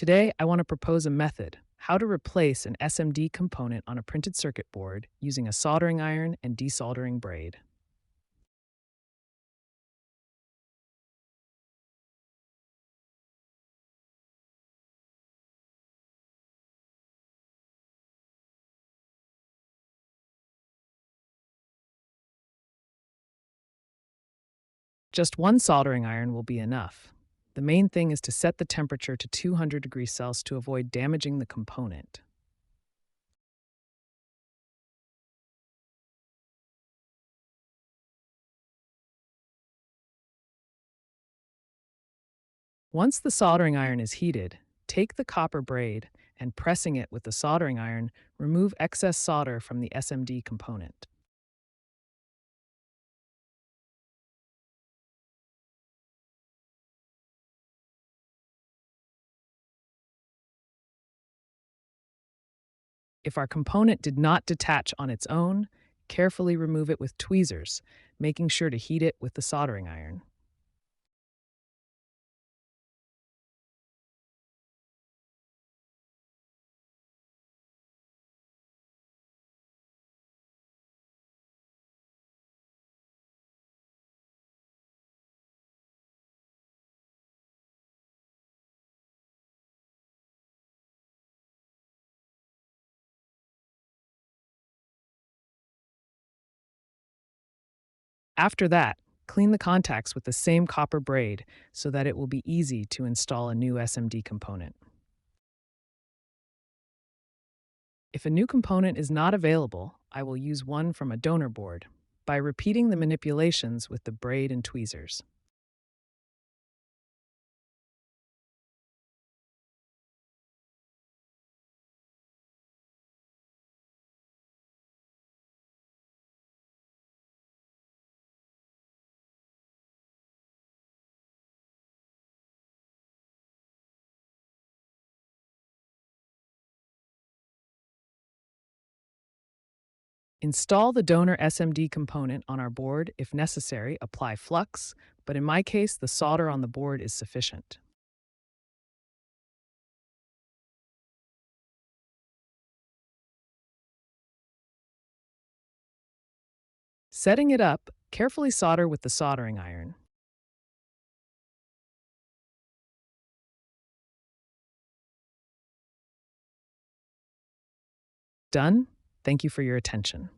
Today, I want to propose a method how to replace an SMD component on a printed circuit board using a soldering iron and desoldering braid. Just one soldering iron will be enough. The main thing is to set the temperature to 200 degrees Celsius to avoid damaging the component. Once the soldering iron is heated, take the copper braid and pressing it with the soldering iron, remove excess solder from the SMD component. If our component did not detach on its own, carefully remove it with tweezers, making sure to heat it with the soldering iron. After that, clean the contacts with the same copper braid so that it will be easy to install a new SMD component. If a new component is not available, I will use one from a donor board by repeating the manipulations with the braid and tweezers. Install the donor SMD component on our board. If necessary, apply flux, but in my case, the solder on the board is sufficient. Setting it up, carefully solder with the soldering iron. Done? Thank you for your attention.